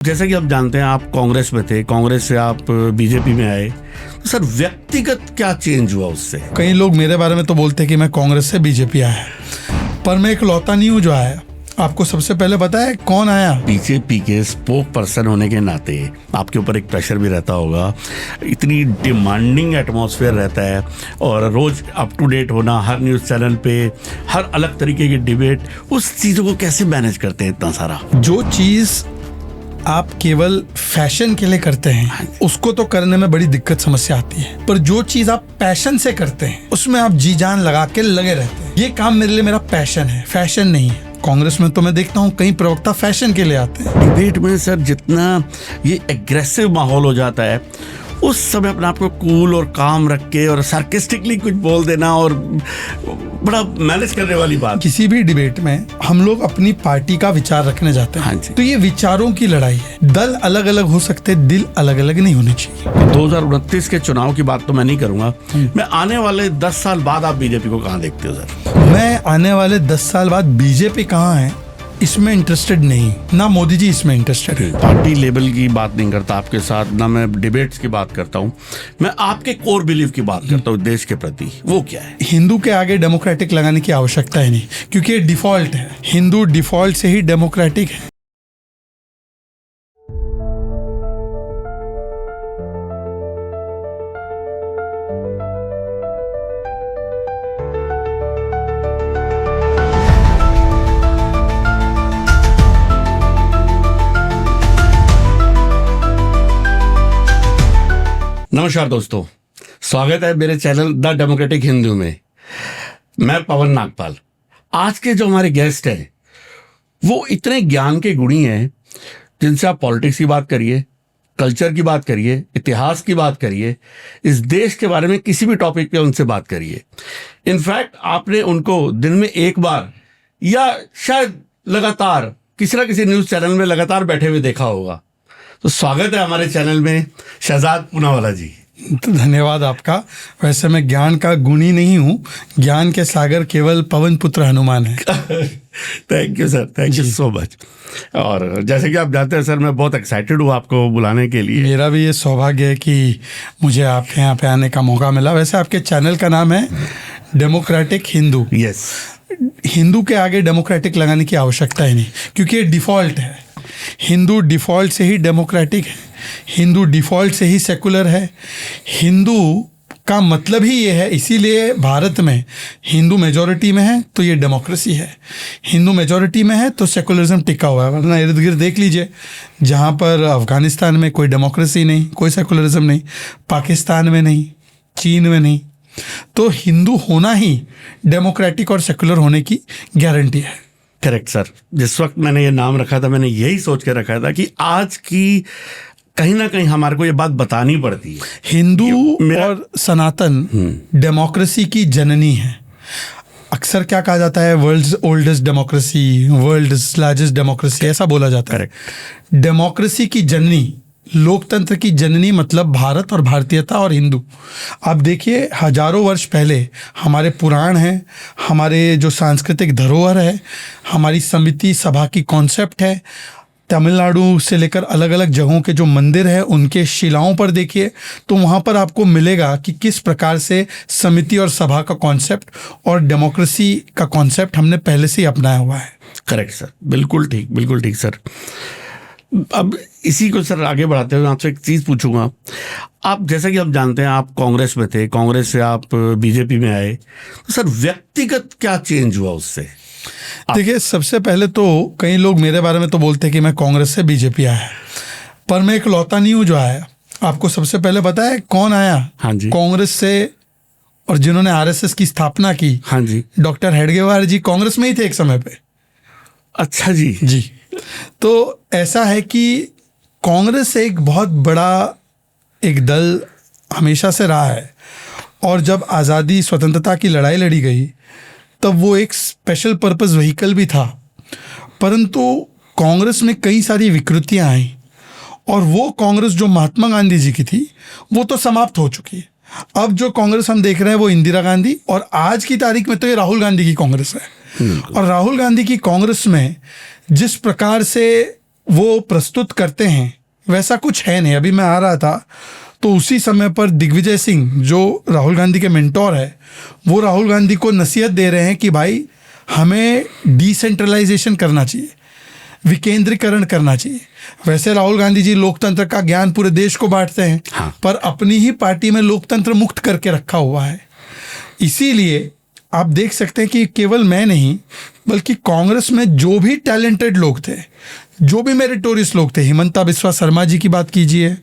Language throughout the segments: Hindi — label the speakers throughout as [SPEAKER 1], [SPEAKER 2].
[SPEAKER 1] जैसा कि आप जानते हैं, आप कांग्रेस में थे, कांग्रेस से आप बीजेपी में आए, तो सर व्यक्तिगत क्या चेंज हुआ उससे?
[SPEAKER 2] कई लोग मेरे बारे में तो बोलते हैं कि मैं कांग्रेस से बीजेपी आया, पर मैं एक लौता नहीं हूँ जो आया। आपको सबसे पहले पता है कौन आया?
[SPEAKER 1] बीजेपी के स्पोक पर्सन होने के नाते आपके ऊपर एक प्रेशर भी रहता होगा, इतनी डिमांडिंग एटमॉस्फेयर रहता है और रोज अप टू डेट होना, हर न्यूज़ चैनल पे हर अलग तरीके की डिबेट, उस चीज़ों को कैसे मैनेज करते हैं इतना सारा?
[SPEAKER 2] जो चीज़ आप केवल फैशन के लिए करते हैं उसको तो करने में बड़ी दिक्कत समस्या आती है, पर जो चीज आप पैशन से करते हैं उसमें आप जी जान लगा के लगे रहते हैं। ये काम मेरे लिए मेरा पैशन है, फैशन नहीं है। कांग्रेस में तो मैं देखता हूँ कई प्रवक्ता फैशन के लिए आते हैं।
[SPEAKER 1] डिबेट में सर जितना ये एग्रेसिव माहौल हो जाता है, उस समय अपने आप को कूल और काम रख के और सार्केस्टिकली कुछ बोल देना और बड़ा मैनेज करने वाली बात।
[SPEAKER 2] किसी भी डिबेट में हम लोग अपनी पार्टी का विचार रखने जाते हैं।
[SPEAKER 1] हाँ जी।
[SPEAKER 2] तो ये विचारों की लड़ाई है। दल अलग अलग हो सकते, दिल अलग अलग नहीं होने चाहिए।
[SPEAKER 1] 2029 के चुनाव की बात तो मैं नहीं करूंगा, मैं आने वाले 10 साल बाद आप बीजेपी को कहाँ देखते हो सर?
[SPEAKER 2] मैं आने वाले 10 साल बाद बीजेपी कहाँ है इसमें इंटरेस्टेड नहीं, ना मोदी जी इसमें इंटरेस्टेड है।
[SPEAKER 1] पार्टी लेवल की बात नहीं करता आपके साथ, ना मैं डिबेट्स की बात करता हूँ, मैं आपके कोर बिलीफ की बात करता हूँ देश के प्रति। वो क्या है?
[SPEAKER 2] हिंदू के आगे डेमोक्रेटिक लगाने की आवश्यकता ही नहीं, क्योंकि ये डिफॉल्ट है। हिंदू डिफॉल्ट से ही डेमोक्रेटिक है।
[SPEAKER 1] नमस्कार दोस्तों, स्वागत है मेरे चैनल द डेमोक्रेटिक हिंदू में। मैं पवन नागपाल। आज के जो हमारे गेस्ट हैं वो इतने ज्ञान के गुणी हैं, जिनसे आप पॉलिटिक्स की बात करिए, कल्चर की बात करिए, इतिहास की बात करिए, इस देश के बारे में किसी भी टॉपिक पे उनसे बात करिए। इनफैक्ट आपने उनको दिन में एक बार या शायद लगातार किसी ना किसी न्यूज़ चैनल में लगातार बैठे हुए देखा होगा। तो स्वागत है हमारे चैनल में शहजाद पूनावाला जी।
[SPEAKER 2] तो धन्यवाद आपका। वैसे मैं ज्ञान का गुणी नहीं हूँ, ज्ञान के सागर केवल पवन पुत्र हनुमान है।
[SPEAKER 1] Thank you sir, thank you so much. और जैसे कि आप जानते हैं सर, मैं बहुत एक्साइटेड हूँ आपको बुलाने के लिए।
[SPEAKER 2] मेरा भी ये सौभाग्य है कि मुझे आपके यहाँ पे आने का मौका मिला। वैसे आपके चैनल का नाम है डेमोक्रेटिक हिंदू।
[SPEAKER 1] यस।
[SPEAKER 2] हिंदू के आगे डेमोक्रेटिक लगाने की आवश्यकता ही नहीं, क्योंकि ये डिफॉल्ट है। हिंदू डिफॉल्ट से ही डेमोक्रेटिक है, हिंदू डिफॉल्ट से ही सेकुलर है। हिंदू का मतलब ही ये है, इसीलिए भारत में हिंदू मेजॉरिटी में है तो ये डेमोक्रेसी है, हिंदू मेजॉरिटी में है तो सेकुलरिज्म टिका हुआ है। वरना इर्द गिर्द देख लीजिए, जहाँ पर अफगानिस्तान में कोई डेमोक्रेसी नहीं, कोई सेकुलरिज्म नहीं, पाकिस्तान में नहीं, चीन में नहीं। तो हिंदू होना ही डेमोक्रेटिक और सेकुलर होने की गारंटी है।
[SPEAKER 1] Correct sir. जिस वक्त मैंने ये नाम रखा था, मैंने यही सोच के रखा था कि आज की कहीं ना कहीं हमारे को ये बात बतानी पड़ती है।
[SPEAKER 2] हिंदू और सनातन डेमोक्रेसी की जननी है। अक्सर क्या कहा जाता है, world's oldest democracy, world's largest democracy, ऐसा बोला जाता है। डेमोक्रेसी की जननी, लोकतंत्र की जननी मतलब भारत और भारतीयता और हिंदू। आप देखिए, हजारों वर्ष पहले हमारे पुराण हैं, हमारे जो सांस्कृतिक धरोहर है, हमारी समिति सभा की कॉन्सेप्ट है। तमिलनाडु से लेकर अलग अलग जगहों के जो मंदिर है उनके शिलाओं पर देखिए, तो वहाँ पर आपको मिलेगा कि किस प्रकार से समिति और सभा का कॉन्सेप्ट और डेमोक्रेसी का कॉन्सेप्ट हमने पहले से ही अपनाया हुआ है।
[SPEAKER 1] करेक्ट सर, बिल्कुल ठीक, बिल्कुल ठीक सर। अब इसी को सर आगे बढ़ाते हुए आपसे एक चीज़ पूछूंगा। आप जैसा कि आप जानते हैं, आप कांग्रेस में थे, कांग्रेस से आप बीजेपी में आए, तो सर व्यक्तिगत क्या चेंज हुआ उससे?
[SPEAKER 2] देखिए, सबसे पहले तो कई लोग मेरे बारे में तो बोलते हैं कि मैं कांग्रेस से बीजेपी आया, पर मैं एक लौता नहीं हूँ जो आया। आपको सबसे पहले पता है कौन आया?
[SPEAKER 1] हाँ जी।
[SPEAKER 2] कांग्रेस से, और जिन्होंने आरएसएस की स्थापना की,
[SPEAKER 1] हाँ जी,
[SPEAKER 2] डॉक्टर हेडगेवार जी कांग्रेस में ही थे एक समय पे।
[SPEAKER 1] अच्छा जी।
[SPEAKER 2] जी। तो ऐसा है कि कांग्रेस एक बहुत बड़ा एक दल हमेशा से रहा है, और जब आज़ादी स्वतंत्रता की लड़ाई लड़ी गई तब वो एक स्पेशल पर्पस व्हीकल भी था। परंतु कांग्रेस में कई सारी विकृतियां आई, और वो कांग्रेस जो महात्मा गांधी जी की थी वो तो समाप्त हो चुकी है। अब जो कांग्रेस हम देख रहे हैं वो इंदिरा गांधी, और आज की तारीख में तो ये राहुल गांधी की कांग्रेस है। और राहुल गांधी की कांग्रेस में जिस प्रकार से वो प्रस्तुत करते हैं वैसा कुछ है नहीं। अभी मैं आ रहा था तो उसी समय पर दिग्विजय सिंह जो राहुल गांधी के मेंटोर है, वो राहुल गांधी को नसीहत दे रहे हैं कि भाई हमें डिसेंट्रलाइजेशन करना चाहिए, विकेंद्रीकरण करना चाहिए। वैसे राहुल गांधी जी लोकतंत्र का ज्ञान पूरे देश को बांटते हैं,
[SPEAKER 1] हाँ।
[SPEAKER 2] पर अपनी ही पार्टी में लोकतंत्र मुक्त करके रखा हुआ है। इसीलिए आप देख सकते हैं कि केवल मैं नहीं बल्कि कांग्रेस में जो भी टैलेंटेड लोग थे, जो भी मेरिटोरियस लोग थे, हिमंता बिस्वा शर्मा जी की बात कीजिए,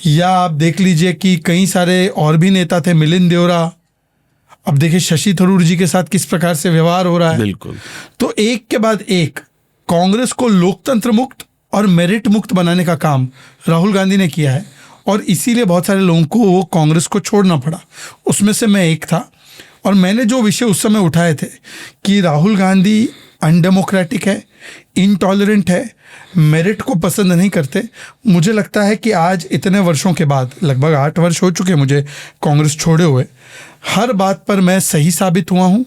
[SPEAKER 2] या आप देख लीजिए कि कई सारे और भी नेता थे, मिलिंद देवरा, अब देखिए शशि थरूर जी के साथ किस प्रकार से व्यवहार हो रहा है।
[SPEAKER 1] बिल्कुल।
[SPEAKER 2] तो एक के बाद एक कांग्रेस को लोकतंत्र मुक्त और मेरिट मुक्त बनाने का काम राहुल गांधी ने किया है, और इसीलिए बहुत सारे लोगों को वो कांग्रेस को छोड़ना पड़ा। उसमें से मैं एक था, और मैंने जो विषय उस समय उठाए थे कि राहुल गांधी अनडेमोक्रेटिक है, इनटॉलरेंट है, मेरिट को पसंद नहीं करते। मुझे लगता है कि आज इतने वर्षों के बाद, लगभग 8 वर्ष हो चुके मुझे कांग्रेस छोड़े हुए, हर बात पर मैं सही साबित हुआ हूँ।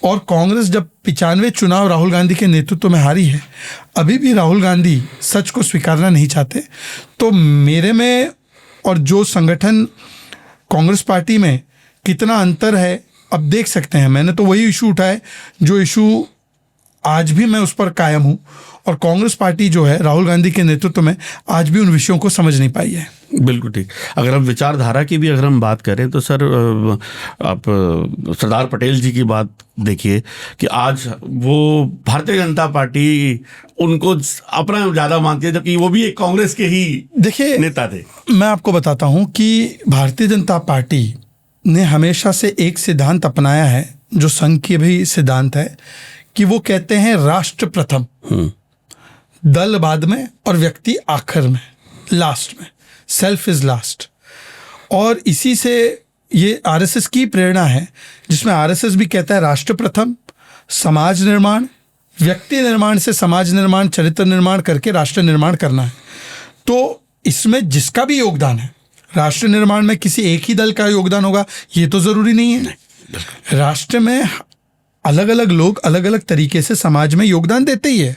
[SPEAKER 2] और कांग्रेस जब 95 चुनाव राहुल गांधी के नेतृत्व में हारी है, अभी भी राहुल गांधी सच को स्वीकारना नहीं चाहते। तो मेरे में और जो संगठन कांग्रेस पार्टी में कितना अंतर है अब देख सकते हैं। मैंने तो वही इशू उठाए जो इशू आज भी मैं उस पर कायम हूँ, और कांग्रेस पार्टी जो है राहुल गांधी के नेतृत्व में आज भी उन विषयों को समझ नहीं पाई है।
[SPEAKER 1] बिल्कुल ठीक। अगर हम विचारधारा की भी अगर हम बात करें तो सर, आप सरदार पटेल जी की बात देखिए कि आज वो भारतीय जनता पार्टी उनको अपना ज़्यादा मानती है, जबकि वो भी एक कांग्रेस के ही
[SPEAKER 2] देखिए
[SPEAKER 1] नेता थे।
[SPEAKER 2] मैं आपको बताता हूँ कि भारतीय जनता पार्टी ने हमेशा से एक सिद्धांत अपनाया है जो संघ की भी सिद्धांत है, कि वो कहते हैं राष्ट्र प्रथम, दल बाद में और व्यक्ति आखिर में, लास्ट में, सेल्फ इज लास्ट। और इसी से ये आरएसएस की प्रेरणा है, जिसमें आरएसएस भी कहता है राष्ट्र प्रथम, समाज निर्माण, व्यक्ति निर्माण से समाज निर्माण, चरित्र निर्माण करके राष्ट्र निर्माण करना है। तो इसमें जिसका भी योगदान है, राष्ट्र निर्माण में किसी एक ही दल का योगदान होगा ये तो जरूरी नहीं है। राष्ट्र में अलग अलग लोग अलग अलग तरीके से समाज में योगदान देते ही है,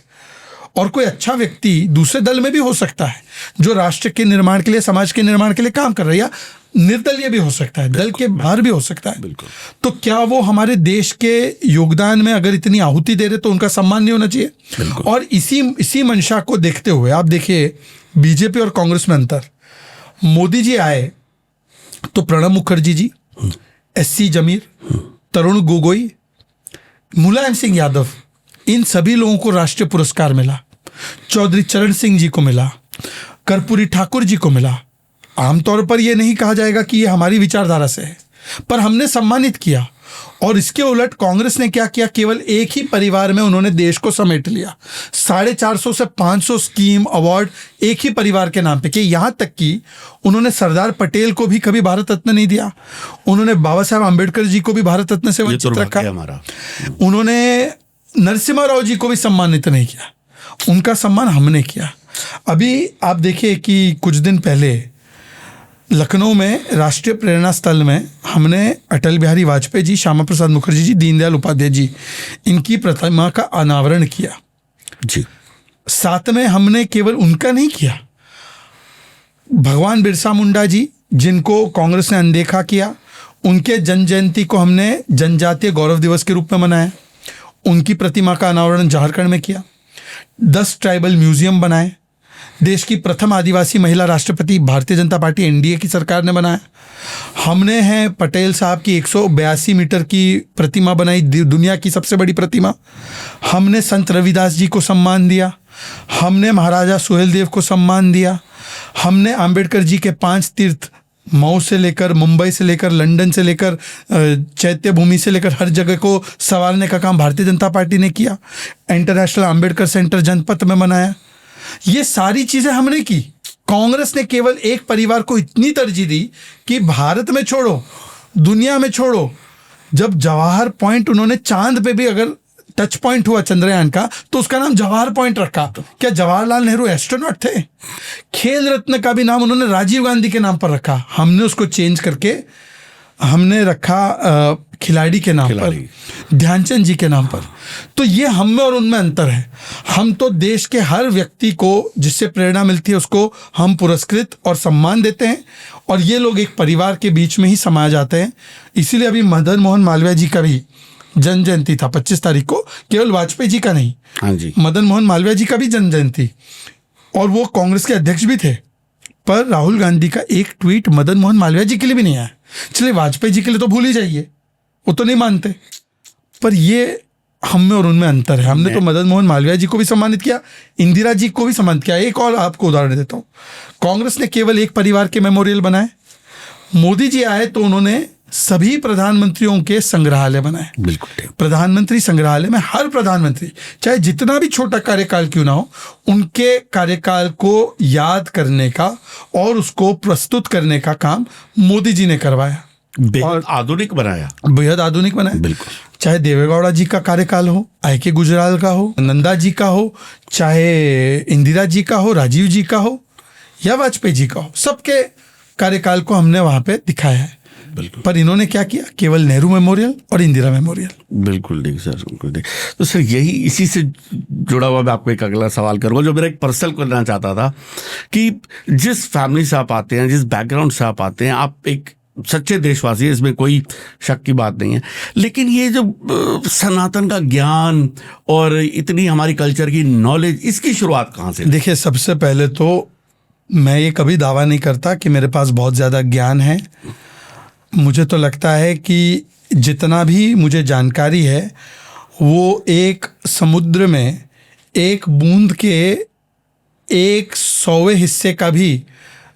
[SPEAKER 2] और कोई अच्छा व्यक्ति दूसरे दल में भी हो सकता है जो राष्ट्र के निर्माण के लिए, समाज के निर्माण के लिए काम कर रहा है, या निर्दलीय भी हो सकता है, दल के बाहर भी हो सकता है।
[SPEAKER 1] बिल्कुल।
[SPEAKER 2] तो क्या वो हमारे देश के योगदान में अगर इतनी आहुति दे रहे तो उनका सम्मान नहीं होना चाहिए? और इसी मंशा को देखते हुए आप देखिए बीजेपी और कांग्रेस में अंतर। मोदी जी आए तो प्रणब मुखर्जी जी, एससी जमीर, तरुण गोगोई, मुलायम सिंह यादव, इन सभी लोगों को राष्ट्रीय पुरस्कार मिला। चौधरी चरण सिंह जी को मिला, कर्पूरी ठाकुर जी को मिला। आमतौर पर यह नहीं कहा जाएगा कि ये हमारी विचारधारा से है, पर हमने सम्मानित किया। और इसके उलट कांग्रेस ने क्या किया, केवल एक ही परिवार में उन्होंने देश को समेट लिया। 450 से 500 स्कीम, अवार्ड एक ही परिवार के नाम पे किए। यहाँ तक कि उन्होंने सरदार पटेल को भी कभी भारत रत्न नहीं दिया, उन्होंने बाबा साहब आम्बेडकर जी को भी भारत रत्न से वंचित रखा, उन्होंने नरसिम्हा राव जी को भी सम्मानित नहीं किया, उनका सम्मान हमने किया। अभी आप देखिए कि कुछ दिन पहले लखनऊ में राष्ट्रीय प्रेरणा स्थल में हमने अटल बिहारी वाजपेयी जी, श्यामा प्रसाद मुखर्जी जी, दीनदयाल उपाध्याय जी, इनकी प्रतिमा का अनावरण किया जी। साथ में हमने केवल उनका नहीं किया, भगवान बिरसा मुंडा जी, जिनको कांग्रेस ने अनदेखा किया, उनके जन्म जयंती को हमने जनजातीय गौरव दिवस के रूप में मनाया, उनकी प्रतिमा का अनावरण झारखंड में किया। 10 ट्राइबल म्यूजियम बनाए, देश की प्रथम आदिवासी महिला राष्ट्रपति भारतीय जनता पार्टी एनडीए की सरकार ने बनाया। हमने हैं पटेल साहब की 182 मीटर की प्रतिमा बनाई, दुनिया की सबसे बड़ी प्रतिमा। हमने संत रविदास जी को सम्मान दिया, हमने महाराजा सुहेलदेव को सम्मान दिया, हमने अंबेडकर जी के 5 तीर्थ, मऊ से लेकर, मुंबई से लेकर, लंदन से लेकर, चैत्य भूमि से लेकर हर जगह को संवारने का काम भारतीय जनता पार्टी ने किया। इंटरनेशनल अंबेडकर सेंटर जनपथ में बनाया। ये सारी चीजें हमने की। कांग्रेस ने केवल एक परिवार को इतनी तरजीह दी कि भारत में छोड़ो, दुनिया में छोड़ो, जब जवाहर पॉइंट उन्होंने चांद पे भी अगर टच पॉइंट हुआ चंद्रयान का तो उसका नाम जवाहर पॉइंट रखा। क्या जवाहरलाल नेहरू एस्ट्रोनॉट थे? खेल रत्न का भी नाम उन्होंने राजीव गांधी के नाम पर रखा। हमने उसको चेंज करके हमने रखा खिलाड़ी के नाम पर, ध्यानचंद जी के नाम पर। तो ये हम में और उनमें अंतर है। हम तो देश के हर व्यक्ति को जिससे प्रेरणा मिलती है उसको हम पुरस्कृत और सम्मान देते हैं, और ये लोग एक परिवार के बीच में ही समाये जाते हैं। इसीलिए अभी मदन मोहन मालवीय जी का भी जन्म जयंती था 25 तारीख को, केवल वाजपेयी जी का नहीं,
[SPEAKER 1] हाँ जी,
[SPEAKER 2] मदन मोहन मालवीय जी का भी जन्म जयंती, और वो कांग्रेस के अध्यक्ष भी थे। पर राहुल गांधी का एक ट्वीट मदन मोहन मालवीय जी के लिए भी नहीं आया। चलिए वाजपेयी जी के लिए तो भूल ही जाइए, वो तो नहीं मानते, पर ये हम में और उनमें अंतर है। हमने तो मदन मोहन मालवीय जी को भी सम्मानित किया, इंदिरा जी को भी सम्मानित किया। एक और आपको उदाहरण देता हूँ, कांग्रेस ने केवल एक परिवार के मेमोरियल बनाए, मोदी जी आए तो उन्होंने सभी प्रधानमंत्रियों के संग्रहालय बनाए।
[SPEAKER 1] बिल्कुल,
[SPEAKER 2] प्रधानमंत्री संग्रहालय में हर प्रधानमंत्री, चाहे जितना भी छोटा कार्यकाल क्यों ना हो, उनके कार्यकाल को याद करने का और उसको प्रस्तुत करने का काम मोदी जी ने करवाया,
[SPEAKER 1] बेहद आधुनिक बनाया,
[SPEAKER 2] बेहद आधुनिक बनाया।
[SPEAKER 1] बिल्कुल,
[SPEAKER 2] चाहे देवेगौड़ा जी का कार्यकाल हो, आई.के. गुजराल का हो, नंदा जी का हो, चाहे इंदिरा जी का हो, राजीव जी का हो या वाजपेयी जी का हो, सबके कार्यकाल को हमने वहां पे दिखाया है।
[SPEAKER 1] बिल्कुल।
[SPEAKER 2] पर इन्होंने क्या किया, केवल नेहरू मेमोरियल और इंदिरा मेमोरियल।
[SPEAKER 1] बिल्कुल ठीक सर, बिल्कुल ठीक। तो सर यही इसी से जुड़ा हुआ मैं आपको एक अगला सवाल करूंगा जो मेरा एक पर्सनल करना चाहता था कि जिस फैमिली से आप आते हैं, जिस बैकग्राउंड से आप आते हैं, आप एक सच्चे देशवासी है, इसमें कोई शक की बात नहीं है, लेकिन ये जो सनातन का ज्ञान और इतनी हमारी कल्चर की नॉलेज, इसकी शुरुआत कहाँ से?
[SPEAKER 2] देखिए, सबसे पहले तो मैं ये कभी दावा नहीं करता कि मेरे पास बहुत ज़्यादा ज्ञान है। मुझे तो लगता है कि जितना भी मुझे जानकारी है वो एक समुद्र में एक बूंद के 1/100वें हिस्से का भी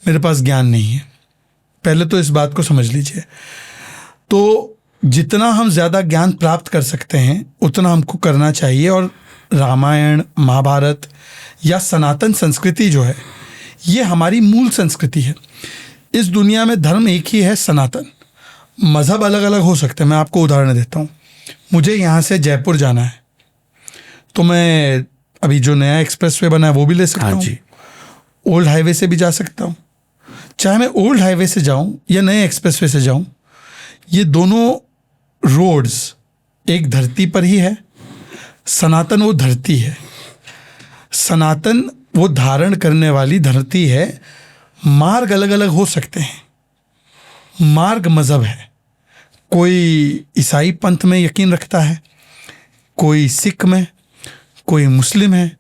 [SPEAKER 2] मेरे पास ज्ञान नहीं है। पहले तो इस बात को समझ लीजिए। तो जितना हम ज़्यादा ज्ञान प्राप्त कर सकते हैं उतना हमको करना चाहिए, और रामायण, महाभारत या सनातन संस्कृति जो है ये हमारी मूल संस्कृति है। इस दुनिया में धर्म एक ही है, सनातन। मज़हब अलग अलग हो सकते हैं। मैं आपको उदाहरण देता हूँ। मुझे यहाँ से जयपुर जाना है तो मैं अभी जो नया एक्सप्रेसवे बना है वो भी ले सकता हूँ, ओल्ड हाईवे से भी जा सकता हूँ। चाहे मैं ओल्ड हाईवे से जाऊँ या नए एक्सप्रेसवे से जाऊँ, ये दोनों रोड्स एक धरती पर ही है। सनातन वो धरती है, सनातन वो धारण करने वाली धरती है। मार्ग अलग अलग हो सकते हैं, मार्ग मज़हब है। कोई ईसाई पंथ में यकीन रखता है, कोई सिख में, कोई मुस्लिम है,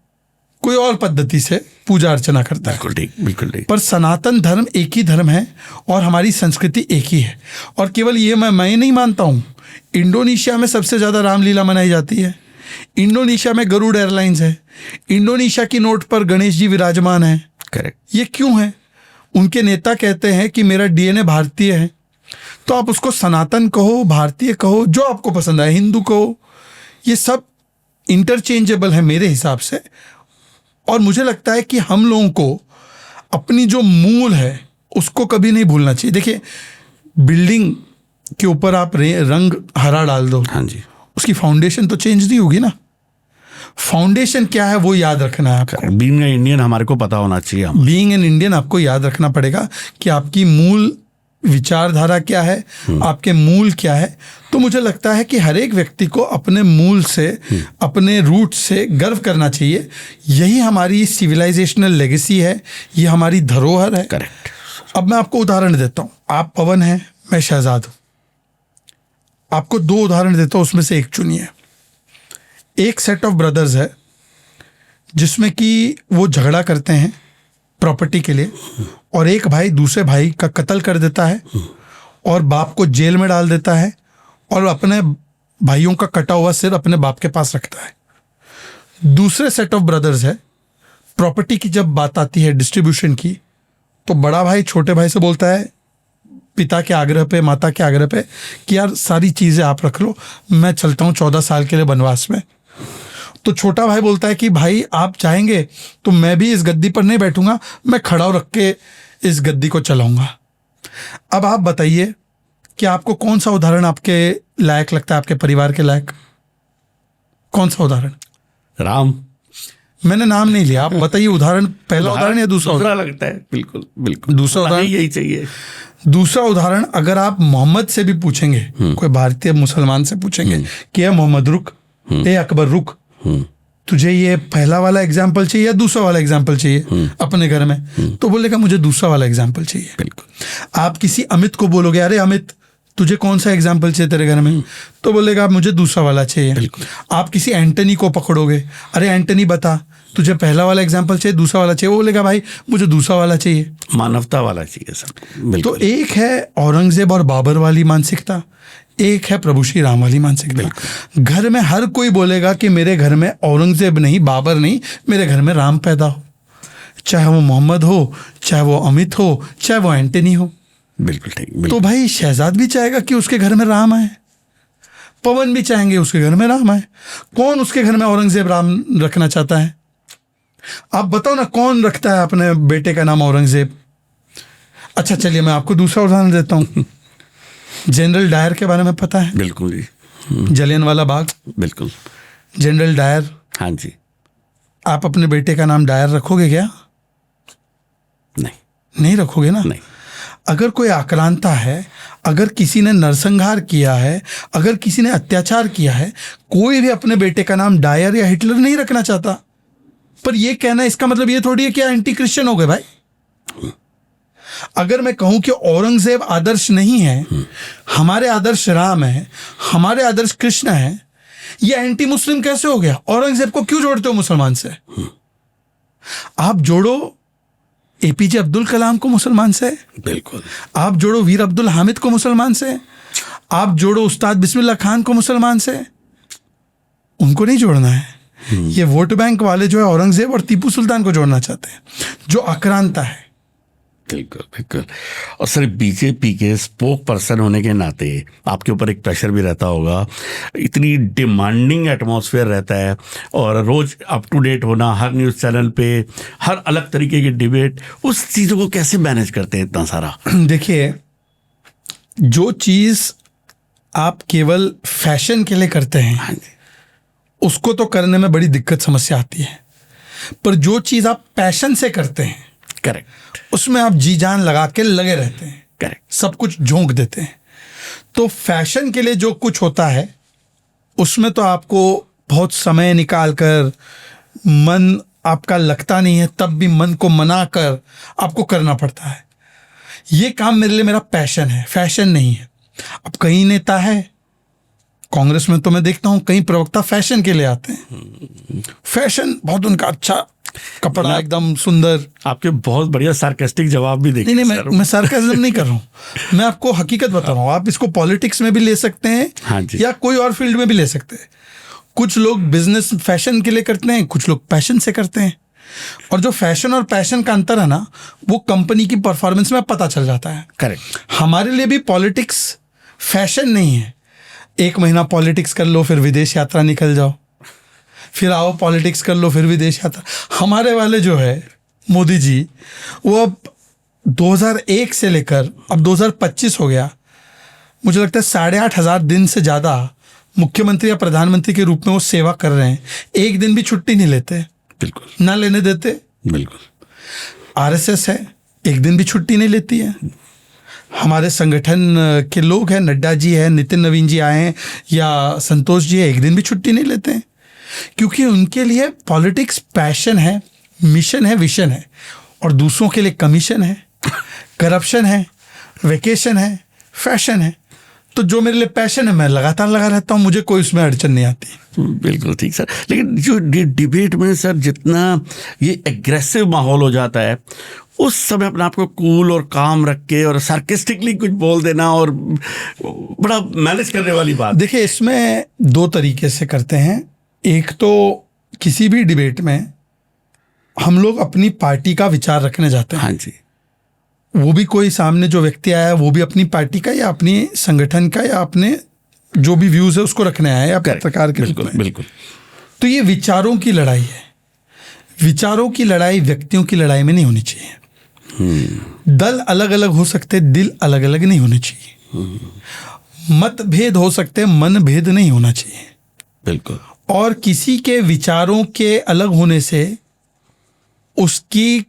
[SPEAKER 2] कोई और पद्धति से पूजा अर्चना करता है।
[SPEAKER 1] बिल्कुल ठीक, बिल्कुल ठीक।
[SPEAKER 2] पर सनातन धर्म एक ही धर्म है और हमारी संस्कृति एक ही है। और केवल ये मैं नहीं मानता हूँ, इंडोनेशिया में सबसे ज़्यादा रामलीला मनाई जाती है। इंडोनेशिया में गरुड़ एयरलाइंस है। इंडोनेशिया की नोट पर गणेश जी विराजमान है।
[SPEAKER 1] करेक्ट।
[SPEAKER 2] ये क्यों है? उनके नेता कहते हैं कि मेरा डीएनए भारतीय है। तो आप उसको सनातन कहो, भारतीय कहो, जो आपको पसंद आए, हिंदू कहो, ये सब इंटरचेंजेबल है मेरे हिसाब से। और मुझे लगता है कि हम लोगों को अपनी जो मूल है उसको कभी नहीं भूलना चाहिए। देखिए, बिल्डिंग के ऊपर आप रंग हरा डाल दो,
[SPEAKER 1] हाँ जी,
[SPEAKER 2] उसकी फाउंडेशन तो चेंज नहीं होगी ना। फाउंडेशन क्या है वो याद रखना है आपको।
[SPEAKER 1] बीइंग एन इंडियन हमारे को पता होना चाहिए।
[SPEAKER 2] बीइंग एन इंडियन आपको याद रखना पड़ेगा कि आपकी मूल विचारधारा क्या है, आपके मूल क्या है। तो मुझे लगता है कि हर एक व्यक्ति को अपने मूल से, अपने रूट से गर्व करना चाहिए। यही हमारी सिविलाइजेशनल लेगेसी है, ये हमारी धरोहर है।
[SPEAKER 1] करेक्ट।
[SPEAKER 2] अब मैं आपको उदाहरण देता हूँ। आप पवन हैं, मैं शहजाद हूँ। आपको 2 उदाहरण देता हूँ, उसमें से एक चुनिए। एक सेट ऑफ ब्रदर्स है जिसमें कि वो झगड़ा करते हैं प्रॉपर्टी के लिए, और एक भाई दूसरे भाई का कत्ल कर देता है और बाप को जेल में डाल देता है और अपने भाइयों का कटा हुआ सिर अपने बाप के पास रखता है। दूसरे सेट ऑफ ब्रदर्स है, प्रॉपर्टी की जब बात आती है डिस्ट्रीब्यूशन की, तो बड़ा भाई छोटे भाई से बोलता है पिता के आग्रह पे, माता के आग्रह पे, कि यार सारी चीज़ें आप रख लो, मैं चलता हूँ 14 साल के लिए वनवास में। तो छोटा भाई बोलता है कि भाई आप चाहेंगे तो मैं भी इस गद्दी पर नहीं बैठूंगा, मैं खड़ा रख के इस गद्दी को चलाऊंगा। अब आप बताइए कि आपको कौन सा उदाहरण आपके लायक लगता है, आपके परिवार के लायक? कौन सा उदाहरण?
[SPEAKER 1] राम।
[SPEAKER 2] मैंने नाम नहीं लिया, आप बताइए उदाहरण, पहला उदाहरण या दूसरा
[SPEAKER 1] लगता है। बिल्कुल बिल्कुल,
[SPEAKER 2] दूसरा उदाहरण
[SPEAKER 1] यही चाहिए।
[SPEAKER 2] दूसरा उदाहरण, अगर आप मोहम्मद से भी पूछेंगे, कोई भारतीय मुसलमान से पूछेंगे कि ए मोहम्मद रुक, ए अकबर रुक, तुझे ये पहला वाला एग्जाम्पल चाहिए या दूसरा वाला एग्जाम्पल चाहिए अपने घर में, तो बोलेगा मुझे दूसरा वाला एग्जाम्पल चाहिए।
[SPEAKER 1] बिल्कुल।
[SPEAKER 2] आप किसी अमित को बोलोगे अरे अमित तुझे कौन सा एग्जाम्पल चाहिए तेरे घर में, तो बोलेगा मुझे दूसरा वाला चाहिए। आप किसी एंटनी को पकड़ोगे, अरे एंटनी बता तुझे पहला वाला एग्जाम्पल चाहिए दूसरा वाला चाहिए, वो बोलेगा भाई मुझे दूसरा वाला चाहिए,
[SPEAKER 1] मानवता वाला चाहिए सब।
[SPEAKER 2] तो एक है औरंगजेब और बाबर वाली मानसिकता, एक है प्रभु श्री राम वाली मानसिकता। घर में हर कोई बोलेगा कि मेरे घर में औरंगजेब नहीं, बाबर नहीं, मेरे घर में राम पैदा हो, चाहे वो मोहम्मद हो, चाहे वो अमित हो, चाहे वो एंटनी हो।
[SPEAKER 1] बिल्कुल ठीक।
[SPEAKER 2] तो भाई शहजाद भी चाहेगा कि उसके घर में राम आए, पवन भी चाहेंगे उसके घर में राम आए। कौन उसके घर में औरंगजेब राम रखना चाहता है? आप बताओ ना, कौन रखता है अपने बेटे का नाम औरंगजेब? अच्छा चलिए मैं आपको दूसरा उदाहरण देता हूँ। जनरल डायर के बारे में पता है?
[SPEAKER 1] बिल्कुल जी।
[SPEAKER 2] जलियांवाला बाग।
[SPEAKER 1] बिल्कुल।
[SPEAKER 2] General Dyer.
[SPEAKER 1] हाँ जी।
[SPEAKER 2] आप अपने बेटे का नाम डायर रखोगे क्या? नहीं रखोगे ना।
[SPEAKER 1] नहीं।
[SPEAKER 2] अगर कोई आक्रांता है, अगर किसी ने नरसंहार किया है, अगर किसी ने अत्याचार किया है, कोई भी अपने बेटे का नाम डायर या हिटलर नहीं रखना चाहता। पर यह कहना इसका मतलब ये थोड़ी है कि एंटी क्रिश्चियन हो गए भाई। अगर मैं कहूं कि औरंगजेब आदर्श नहीं है, हमारे आदर्श राम है, हमारे आदर्श कृष्ण है, ये एंटी मुस्लिम कैसे हो गया? औरंगजेब को क्यों जोड़ते हो मुसलमान से? आप जोड़ो एपीजे अब्दुल कलाम को मुसलमान से,
[SPEAKER 1] बिल्कुल।
[SPEAKER 2] आप जोड़ो वीर अब्दुल हामिद को मुसलमान से, आप जोड़ो उस्ताद बिस्मिल्लाह खान को मुसलमान से, उनको नहीं जोड़ना है। ये वोट बैंक वाले जो है औरंगजेब और टीपू सुल्तान को जोड़ना चाहते हैं, जो आक्रांता है।
[SPEAKER 1] बिल्कुल बिल्कुल। और सर बीजेपी के स्पोक पर्सन होने के नाते आपके ऊपर एक प्रेशर भी रहता होगा, इतनी डिमांडिंग एटमॉस्फेयर रहता है और रोज अप टू डेट होना, हर न्यूज़ चैनल पे हर अलग तरीके की डिबेट, उस चीज़ों को कैसे मैनेज करते हैं इतना सारा?
[SPEAKER 2] देखिए, जो चीज़ आप केवल फैशन के लिए करते हैं,
[SPEAKER 1] हाँ जी,
[SPEAKER 2] उसको तो करने में बड़ी दिक्कत समस्या आती है। पर जो चीज़ आप पैशन से करते हैं,
[SPEAKER 1] करेक्ट,
[SPEAKER 2] उसमें आप जी जान लगा के लगे रहते हैं,
[SPEAKER 1] करेक्ट,
[SPEAKER 2] सब कुछ झोंक देते हैं। तो फैशन के लिए जो कुछ होता है उसमें तो आपको बहुत समय निकाल कर, मन आपका लगता नहीं है तब भी मन को मना कर आपको करना पड़ता है। ये काम मेरे लिए मेरा पैशन है, फैशन नहीं है। अब कई नेता है कांग्रेस में तो मैं देखता हूं कई प्रवक्ता फैशन के लिए आते हैं, फैशन बहुत उनका अच्छा, कपड़ा एकदम सुंदर।
[SPEAKER 1] आपके बहुत बढ़िया सार्केस्टिक जवाब भी देखे।
[SPEAKER 2] नहीं, मैं सार्केज्म नहीं कर रहा हूँ, मैं आपको हकीकत बता रहा हूँ। आप इसको पॉलिटिक्स में भी ले सकते हैं,
[SPEAKER 1] हाँ जी,
[SPEAKER 2] या कोई और फील्ड में भी ले सकते हैं। कुछ लोग बिजनेस फैशन के लिए करते हैं, कुछ लोग पैशन से करते हैं। और जो फैशन और पैशन का अंतर है ना, वो कंपनी की परफॉर्मेंस में पता चल जाता है।
[SPEAKER 1] करेक्ट।
[SPEAKER 2] हमारे लिए भी पॉलिटिक्स फैशन नहीं है। एक महीना पॉलिटिक्स कर लो, फिर विदेश यात्रा निकल जाओ, फिर आओ पॉलिटिक्स कर लो, फिर विदेश यात्रा। हमारे वाले जो है मोदी जी, वो अब 2001 से लेकर अब 2025 हो गया, मुझे लगता है 8,500 दिन से ज़्यादा मुख्यमंत्री या प्रधानमंत्री के रूप में वो सेवा कर रहे हैं। एक दिन भी छुट्टी नहीं लेते,
[SPEAKER 1] बिल्कुल
[SPEAKER 2] ना लेने देते।
[SPEAKER 1] बिल्कुल।
[SPEAKER 2] आरएसएस है, एक दिन भी छुट्टी नहीं लेती है। हमारे संगठन के लोग हैं, नड्डा जी हैं, नितिन नवीन जी आए हैं, या संतोष जी है, एक दिन भी छुट्टी नहीं लेते हैं, क्योंकि उनके लिए पॉलिटिक्स पैशन है, मिशन है, विशन है। और दूसरों के लिए कमीशन है, करप्शन है, वेकेशन है, फैशन है। तो जो मेरे लिए पैशन है मैं लगातार लगा रहता हूँ, मुझे कोई उसमें अड़चन नहीं आती।
[SPEAKER 1] बिल्कुल ठीक सर। लेकिन जो डिबेट में सर जितना ये एग्रेसिव माहौल हो जाता है, उस समय अपने आप को कूल और काम रख के और सार्केस्टिकली कुछ बोल देना और बड़ा मैनेज करने वाली बात।
[SPEAKER 2] देखिए, इसमें दो तरीके से करते हैं। एक तो किसी भी डिबेट में हम लोग अपनी पार्टी का विचार रखने जाते हैं।
[SPEAKER 1] हाँ जी।
[SPEAKER 2] वो भी कोई सामने जो व्यक्ति आया है वो भी अपनी पार्टी का या अपनी संगठन का या अपने जो भी व्यूज है उसको रखने आया है, या पत्रकार के रूप में।
[SPEAKER 1] बिल्कुल।
[SPEAKER 2] तो ये विचारों की लड़ाई है। विचारों की लड़ाई व्यक्तियों की लड़ाई में नहीं होनी चाहिए। दल अलग अलग हो सकते, दिल अलग अलग नहीं होने चाहिए। मतभेद हो सकते, मन भेद नहीं होना चाहिए।
[SPEAKER 1] बिल्कुल।
[SPEAKER 2] और किसी के विचारों के अलग होने से उसकी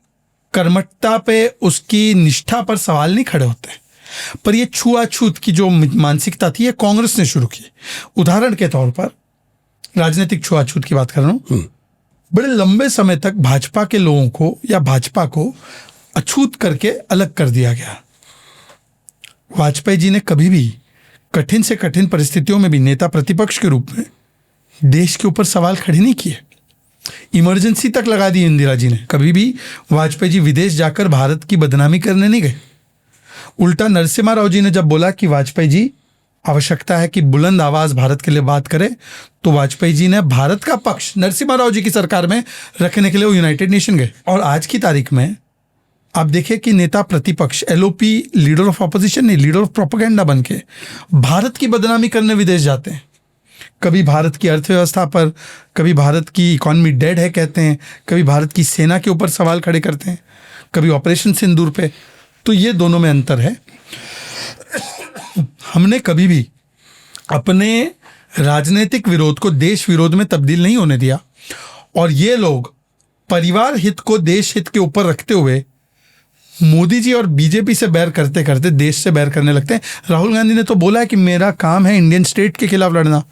[SPEAKER 2] कर्मठता पे, उसकी निष्ठा पर सवाल नहीं खड़े होते। पर ये छुआछूत की जो मानसिकता थी ये कांग्रेस ने शुरू की। उदाहरण के तौर पर राजनीतिक छुआछूत की बात कर रहा हूं। बड़े लंबे समय तक भाजपा के लोगों को या भाजपा को अछूत करके अलग कर दिया गया। वाजपेयी जी ने कभी भी कठिन से कठिन परिस्थितियों में भी नेता प्रतिपक्ष के रूप में देश के ऊपर सवाल खड़े नहीं किए। इमरजेंसी तक लगा दी इंदिरा जी ने। कभी भी वाजपेयी जी विदेश जाकर भारत की बदनामी करने नहीं गए। उल्टा नरसिम्हा राव जी ने जब बोला कि वाजपेयी जी आवश्यकता है कि बुलंद आवाज भारत के लिए बात करे, तो वाजपेयी जी ने भारत का पक्ष नरसिम्हा राव जी की सरकार में रखने के लिए वो यूनाइटेड नेशन गए। और आज की तारीख में आप देखिए कि नेता प्रतिपक्ष एलओपी लीडर ऑफ ऑपोजिशन नहीं, लीडर ऑफ प्रोपेगेंडा बन के भारत की बदनामी करने विदेश जाते हैं। कभी भारत की अर्थव्यवस्था पर, कभी भारत की इकॉनमी डेड है कहते हैं, कभी भारत की सेना के ऊपर सवाल खड़े करते हैं, कभी ऑपरेशन सिंदूर पे। तो ये दोनों में अंतर है। हमने कभी भी अपने राजनीतिक विरोध को देश विरोध में तब्दील नहीं होने दिया। और ये लोग परिवार हित को देश हित के ऊपर रखते हुए मोदी जी और बीजेपी से बैर करते करते देश से बैर करने लगते हैं। राहुल गांधी ने तो बोला है कि मेरा काम है इंडियन स्टेट के खिलाफ लड़ना।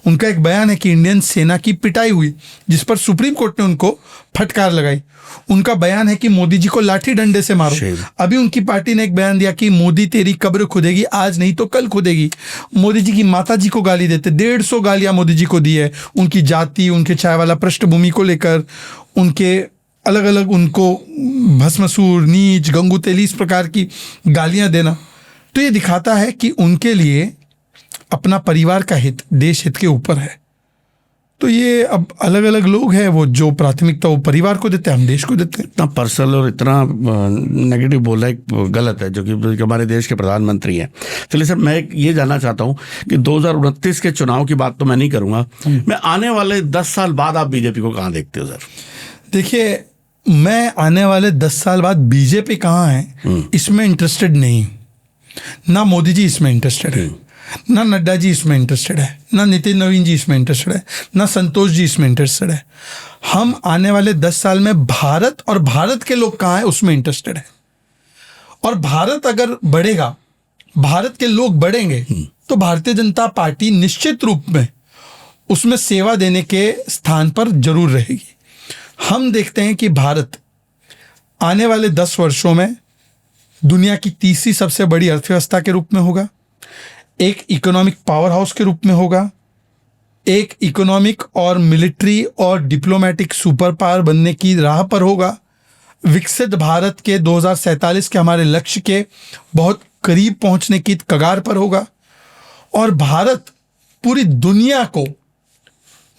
[SPEAKER 2] उनका एक बयान है कि इंडियन सेना की पिटाई हुई, जिस पर सुप्रीम कोर्ट ने उनको फटकार लगाई। उनका बयान है कि मोदी जी को लाठी डंडे से मारो। अभी उनकी पार्टी ने एक बयान दिया कि मोदी तेरी कब्र खुदेगी, आज नहीं तो कल खुदेगी। मोदी जी की माता जी को गाली देते, 150 गालियां मोदी जी को दी है। उनकी जाति, उनके चाय वाला पृष्ठभूमि को लेकर, उनके अलग अलग उनको भस्मसूर, नीच, गंगू तेली इस प्रकार की गालियां देना। तो ये दिखाता है कि उनके लिए अपना परिवार का हित देश हित के ऊपर है। तो ये अब अलग अलग लोग हैं, वो जो प्राथमिकता वो परिवार को देते हैं, हम देश को देते हैं।
[SPEAKER 1] इतना पर्सनल और इतना नेगेटिव बोलना एक गलत है, जो कि हमारे देश के प्रधानमंत्री हैं। चलिए सर, मैं ये जानना चाहता हूँ कि 2029 के चुनाव की बात तो मैं नहीं करूँगा, मैं आने वाले 10 साल बाद आप बीजेपी को कहाँ देखते हो सर?
[SPEAKER 2] देखिए, मैं आने वाले 10 साल बाद बीजेपी कहाँ है इसमें इंटरेस्टेड नहीं। ना मोदी जी इसमें इंटरेस्टेड है, ना नड्डा जी इसमें इंटरेस्टेड है, ना नितिन नवीन जी इसमें इंटरेस्टेड है, ना संतोष जी इसमें इंटरेस्टेड है। हम आने वाले 10 साल में भारत और भारत के लोग कहाँ हैं उसमें इंटरेस्टेड है। और भारत अगर बढ़ेगा, भारत के लोग बढ़ेंगे, तो भारतीय जनता पार्टी निश्चित रूप में उसमें सेवा देने के स्थान पर जरूर रहेगी। हम देखते हैं कि भारत आने वाले 10 वर्षों में दुनिया की तीसरी सबसे बड़ी अर्थव्यवस्था के रूप में होगा, एक इकोनॉमिक पावर हाउस के रूप में होगा, एक इकोनॉमिक और मिलिट्री और डिप्लोमेटिक सुपर पावर बनने की राह पर होगा, विकसित भारत के 2047 के हमारे लक्ष्य के बहुत करीब पहुंचने की कगार पर होगा। और भारत पूरी दुनिया को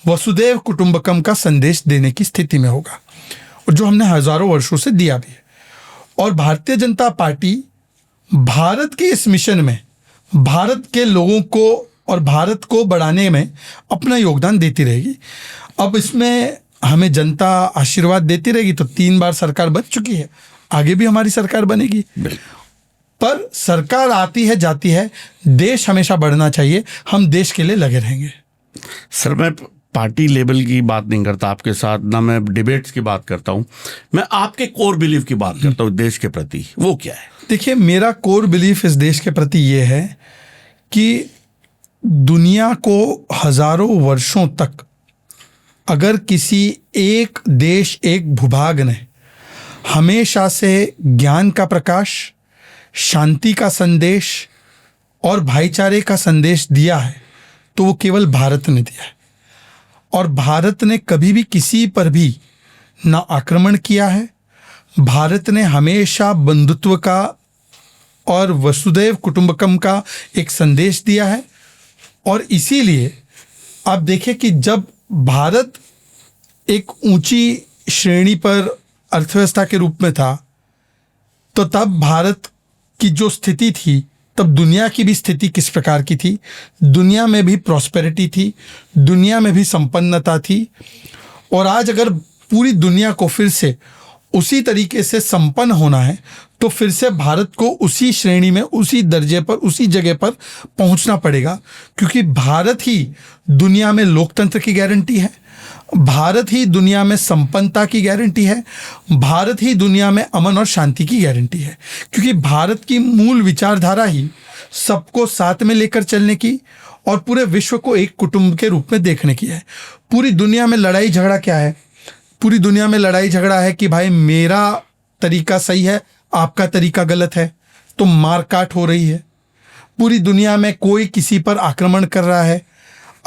[SPEAKER 2] वसुदैव कुटुंबकम का संदेश देने की स्थिति में होगा, और जो हमने हजारों वर्षों से दिया भी है। और भारतीय जनता पार्टी भारत के इस मिशन में भारत के लोगों को और भारत को बढ़ाने में अपना योगदान देती रहेगी। अब इसमें हमें जनता आशीर्वाद देती रहेगी, तो 3 बार सरकार बन चुकी है, आगे भी हमारी सरकार बनेगी। पर सरकार आती है जाती है, देश हमेशा बढ़ना चाहिए, हम देश के लिए लगे रहेंगे।
[SPEAKER 1] सर, मैं पार्टी लेवल की बात नहीं करता आपके साथ, ना मैं डिबेट्स की बात करता हूं, मैं आपके कोर बिलीफ की बात करता हूं देश के प्रति। वो क्या है?
[SPEAKER 2] देखिए, मेरा कोर बिलीफ इस देश के प्रति ये है कि दुनिया को हजारों वर्षों तक अगर किसी एक देश, एक भूभाग ने हमेशा से ज्ञान का प्रकाश, शांति का संदेश और भाईचारे का संदेश दिया है, तो वो केवल भारत ने दिया है। और भारत ने कभी भी किसी पर भी ना आक्रमण किया है। भारत ने हमेशा बंधुत्व का और वसुदैव कुटुंबकम का एक संदेश दिया है। और इसीलिए आप देखें कि जब भारत एक ऊंची श्रेणी पर अर्थव्यवस्था के रूप में था, तो तब भारत की जो स्थिति थी, तब दुनिया की भी स्थिति किस प्रकार की थी। दुनिया में भी प्रॉस्पेरिटी थी, दुनिया में भी संपन्नता थी। और आज अगर पूरी दुनिया को फिर से उसी तरीके से संपन्न होना है, तो फिर से भारत को उसी श्रेणी में, उसी दर्जे पर, उसी जगह पर पहुंचना पड़ेगा। क्योंकि भारत ही दुनिया में लोकतंत्र की गारंटी है, भारत ही दुनिया में संपन्नता की गारंटी है, भारत ही दुनिया में अमन और शांति की गारंटी है, क्योंकि भारत की मूल विचारधारा ही सबको साथ में लेकर चलने की और पूरे विश्व को एक कुटुंब के रूप में देखने की है। पूरी दुनिया में लड़ाई झगड़ा क्या है? पूरी दुनिया में लड़ाई झगड़ा है कि भाई मेरा तरीका सही है, आपका तरीका गलत है, तो मारकाट हो रही है। पूरी दुनिया में कोई किसी पर आक्रमण कर रहा है,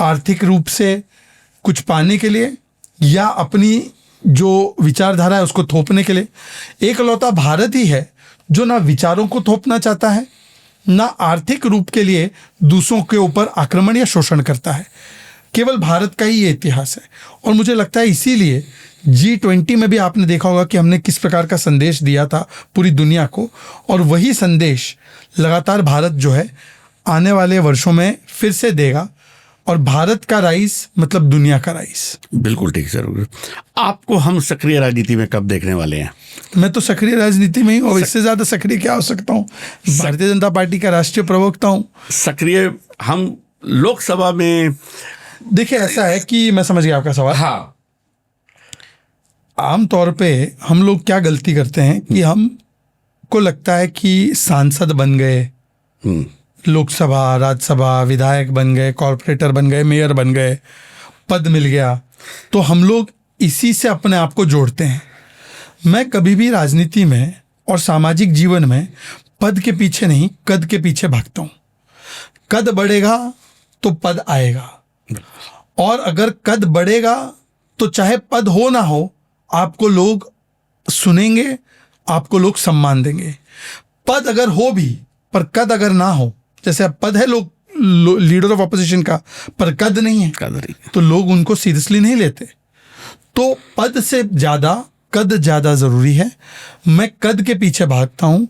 [SPEAKER 2] आर्थिक रूप से कुछ पाने के लिए या अपनी जो विचारधारा है उसको थोपने के लिए। एकलौता भारत ही है जो ना विचारों को थोपना चाहता है, ना आर्थिक रूप के लिए दूसरों के ऊपर आक्रमण या शोषण करता है। केवल भारत का ही ये इतिहास है। और मुझे लगता है इसीलिए G20 में भी आपने देखा होगा कि हमने किस प्रकार का संदेश दिया था पूरी दुनिया को, और वही संदेश लगातार भारत जो है आने वाले वर्षों में फिर से देगा। और भारत का राइज मतलब दुनिया का राइज।
[SPEAKER 1] बिल्कुल ठीक सर। आपको हम सक्रिय राजनीति में कब देखने वाले हैं?
[SPEAKER 2] मैं तो सक्रिय राजनीति में ही हूँ, और इससे ज्यादा सक्रिय क्या हो सकता हूँ? भारतीय जनता पार्टी का राष्ट्रीय प्रवक्ता हूँ।
[SPEAKER 1] सक्रिय हम लोकसभा में,
[SPEAKER 2] देखिए ऐसा है कि मैं समझ गया आपका सवाल।
[SPEAKER 1] हाँ,
[SPEAKER 2] आमतौर पे हम लोग क्या गलती करते हैं कि हमको लगता है कि सांसद बन गए, लोकसभा, राज्यसभा, विधायक बन गए, कॉर्पोरेटर बन गए, मेयर बन गए, पद मिल गया, तो हम लोग इसी से अपने आप को जोड़ते हैं। मैं कभी भी राजनीति में और सामाजिक जीवन में पद के पीछे नहीं, कद के पीछे भागता हूँ। कद बढ़ेगा तो पद आएगा, और अगर कद बढ़ेगा तो चाहे पद हो ना हो, आपको लोग सुनेंगे, आपको लोग सम्मान देंगे। पद अगर हो भी पर कद अगर ना हो, जैसे अब पद है लोग लीडर ऑफ ऑपोजिशन का, पर कद नहीं है, तो लोग उनको सीरियसली नहीं लेते। तो पद से ज्यादा कद ज्यादा जरूरी है। मैं कद के पीछे भागता हूं,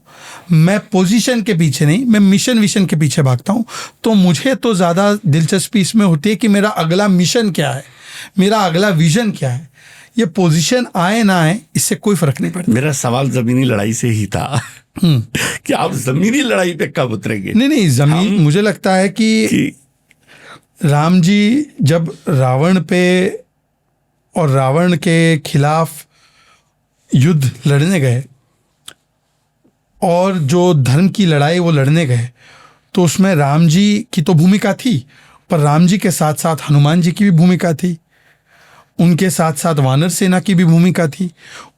[SPEAKER 2] मैं पोजीशन के पीछे नहीं, मैं मिशन विशन के पीछे भागता हूं। तो मुझे तो ज्यादा दिलचस्पी इसमें होती है कि मेरा अगला मिशन क्या है, मेरा अगला विजन क्या है। ये पोजीशन आए ना आए इससे कोई फर्क नहीं पड़ता।
[SPEAKER 1] मेरा सवाल जमीनी लड़ाई से ही था कि आप जमीनी लड़ाई पे कब उतरेंगे?
[SPEAKER 2] नहीं, जमीन मुझे लगता है कि राम जी जब रावण पे और रावण के खिलाफ युद्ध लड़ने गए, और जो धर्म की लड़ाई वो लड़ने गए, तो उसमें राम जी की तो भूमिका थी, पर राम जी के साथ साथ हनुमान जी की भी भूमिका थी, उनके साथ साथ वानर सेना की भी भूमिका थी,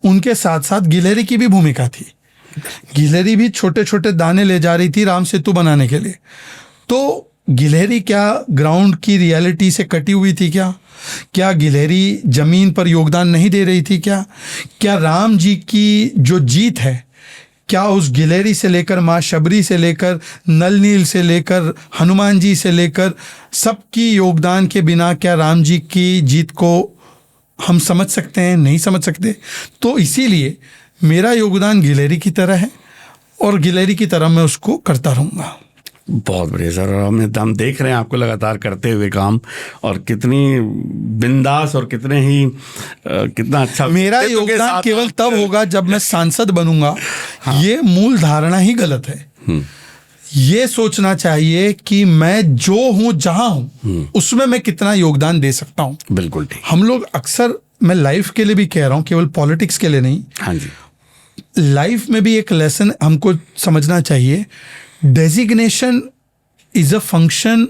[SPEAKER 2] उनके साथ साथ गिलहरी की भी भूमिका थी। गिलहरी भी छोटे छोटे दाने ले जा रही थी राम सेतु बनाने के लिए। तो गिलहरी क्या ग्राउंड की रियलिटी से कटी हुई थी क्या गिलहरी जमीन पर योगदान नहीं दे रही थी क्या राम जी की जो जीत है, क्या उस गिलहरी से लेकर माँ शबरी से लेकर नल नील से लेकर हनुमान जी से लेकर सबकी योगदान के बिना क्या राम जी की जीत को हम समझ सकते हैं? नहीं समझ सकते। तो इसीलिए मेरा योगदान गिलहरी की तरह है, और गिलहरी की तरह मैं उसको करता रहूँगा।
[SPEAKER 1] बहुत बढ़िया सर। और हम देख रहे हैं आपको लगातार करते हुए काम, और कितनी बिंदास और कितने ही कितना अच्छा।
[SPEAKER 2] मेरा योगदान केवल तब होगा जब मैं सांसद बनूंगा। हाँ। ये मूल धारणा ही गलत है। ये सोचना चाहिए कि मैं जो हूं जहां हूं उसमें मैं कितना योगदान दे सकता हूं।
[SPEAKER 1] बिल्कुल ठीक।
[SPEAKER 2] हम लोग अक्सर, मैं लाइफ के लिए भी कह रहा हूं, केवल पॉलिटिक्स के लिए नहीं,
[SPEAKER 1] हाँ जी,
[SPEAKER 2] लाइफ में भी एक लेसन हमको समझना चाहिए। Designation is a function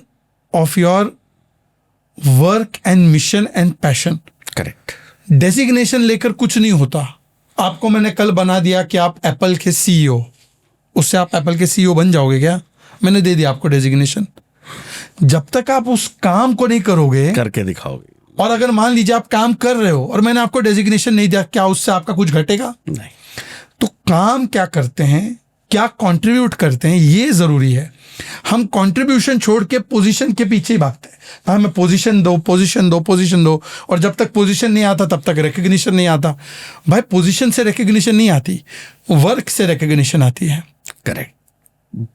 [SPEAKER 2] of your work and mission and passion.
[SPEAKER 1] Correct.
[SPEAKER 2] Designation लेकर कुछ नहीं होता। आपको मैंने कल बना दिया कि आप एप्पल के सीईओ, उससे आप एप्पल के सीईओ बन जाओगे क्या? मैंने दे दिया आपको डेजिग्नेशन। जब तक आप उस काम को नहीं करोगे,
[SPEAKER 1] करके दिखाओगे,
[SPEAKER 2] और अगर मान लीजिए आप काम कर रहे हो और मैंने आपको डेजिग्नेशन नहीं दिया, क्या उससे आपका कुछ घटेगा?
[SPEAKER 1] नहीं।
[SPEAKER 2] तो काम क्या करते हैं, क्या कंट्रीब्यूट करते हैं, ये जरूरी है। हम कंट्रीब्यूशन छोड़ के पोजीशन के पीछे ही भागते हैं। हमें पोजीशन दो, पोजीशन दो, पोजीशन दो, और जब तक पोजीशन नहीं आता तब तक रिकग्निशन नहीं आता। भाई पोजीशन से रिकग्निशन नहीं आती, वर्क से रिकग्निशन आती है।
[SPEAKER 1] करेक्ट।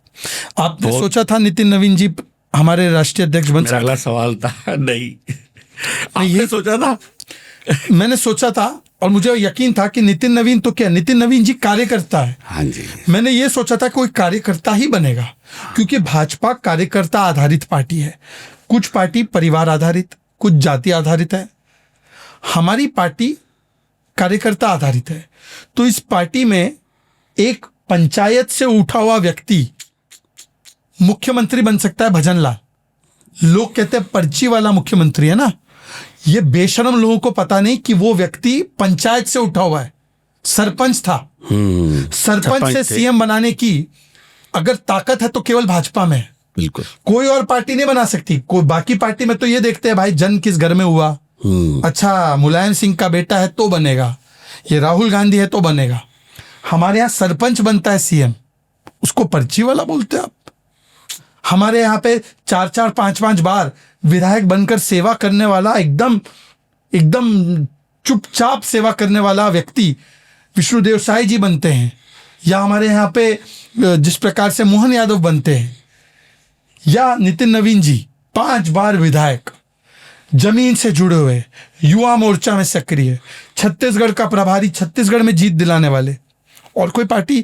[SPEAKER 2] आपने सोचा था नितिन नवीन जी हमारे राष्ट्रीय अध्यक्ष बन सकते?
[SPEAKER 1] अगला सवाल था नहीं, आपने सोचा था?
[SPEAKER 2] मैंने सोचा था, और मुझे यकीन था कि नितिन नवीन तो क्या, नितिन नवीन जी कार्यकर्ता है।
[SPEAKER 1] हाँ जी।
[SPEAKER 2] मैंने ये सोचा था कोई कार्यकर्ता ही बनेगा, क्योंकि भाजपा कार्यकर्ता आधारित पार्टी है। कुछ पार्टी परिवार आधारित, कुछ जाति आधारित है। हमारी पार्टी कार्यकर्ता आधारित है, तो इस पार्टी में एक पंचायत से उठा हुआ व्यक्ति मुख्यमंत्री बन सकता है। भजन लाल, लोग कहते हैं पर्ची वाला मुख्यमंत्री है ना, ये बेशरम लोगों को पता नहीं कि वो व्यक्ति पंचायत से उठा हुआ है, सरपंच था। सरपंच से सीएम बनाने की अगर ताकत है तो केवल भाजपा में है,
[SPEAKER 1] बिल्कुल
[SPEAKER 2] कोई और पार्टी नहीं बना सकती। कोई बाकी पार्टी में तो ये देखते हैं भाई जन्म किस घर में हुआ, अच्छा मुलायम सिंह का बेटा है तो बनेगा, ये राहुल गांधी है तो बनेगा। हमारे यहाँ सरपंच बनता है सीएम, उसको पर्ची वाला बोलते हैं आप। हमारे यहाँ पे 4-4, 5-5 बार विधायक बनकर सेवा करने वाला, एकदम एकदम चुपचाप सेवा करने वाला व्यक्ति विष्णुदेव साय जी बनते हैं, या हमारे यहाँ पे जिस प्रकार से मोहन यादव बनते हैं, या नितिन नवीन जी 5 बार विधायक, जमीन से जुड़े हुए, युवा मोर्चा में सक्रिय, छत्तीसगढ़ का प्रभारी, छत्तीसगढ़ में जीत दिलाने वाले। और कोई पार्टी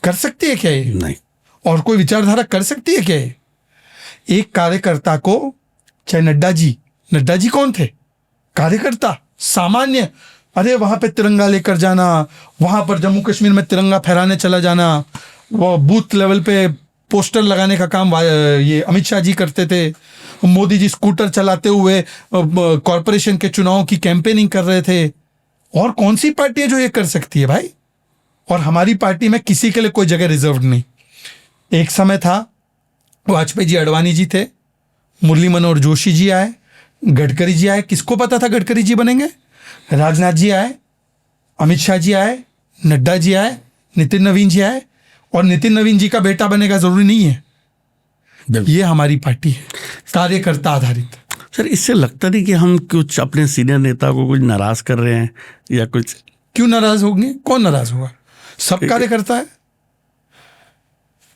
[SPEAKER 2] कर सकती है क्या ये?
[SPEAKER 1] नहीं।
[SPEAKER 2] और कोई विचारधारा कर सकती है क्या ये? एक कार्यकर्ता को, चाहे नड्डा जी कौन थे? कार्यकर्ता सामान्य, अरे वहां पे तिरंगा लेकर जाना, वहां पर जम्मू कश्मीर में तिरंगा फहराने चला जाना, वो बूथ लेवल पे पोस्टर लगाने का काम ये अमित शाह जी करते थे। मोदी जी स्कूटर चलाते हुए कॉरपोरेशन के चुनावों की कैंपेनिंग कर रहे थे। और कौन सी पार्टी है जो ये कर सकती है भाई? और हमारी पार्टी में किसी के लिए कोई जगह रिजर्व नहीं। एक समय था, वाजपेयी जी, अडवाणी जी थे, मुरली मनोहर जोशी जी आए, गडकरी जी आए। किसको पता था गडकरी जी बनेंगे? राजनाथ जी आए, अमित शाह जी आए, नड्डा जी आए, नितिन नवीन जी आए। और नितिन नवीन जी का बेटा बनेगा जरूरी नहीं है। ये हमारी पार्टी है, कार्यकर्ता आधारित।
[SPEAKER 1] सर, इससे लगता नहीं कि हम कुछ अपने सीनियर नेता को कुछ नाराज कर रहे हैं या कुछ?
[SPEAKER 2] क्यों नाराज होंगे? कौन नाराज होगा? सब कार्यकर्ता है,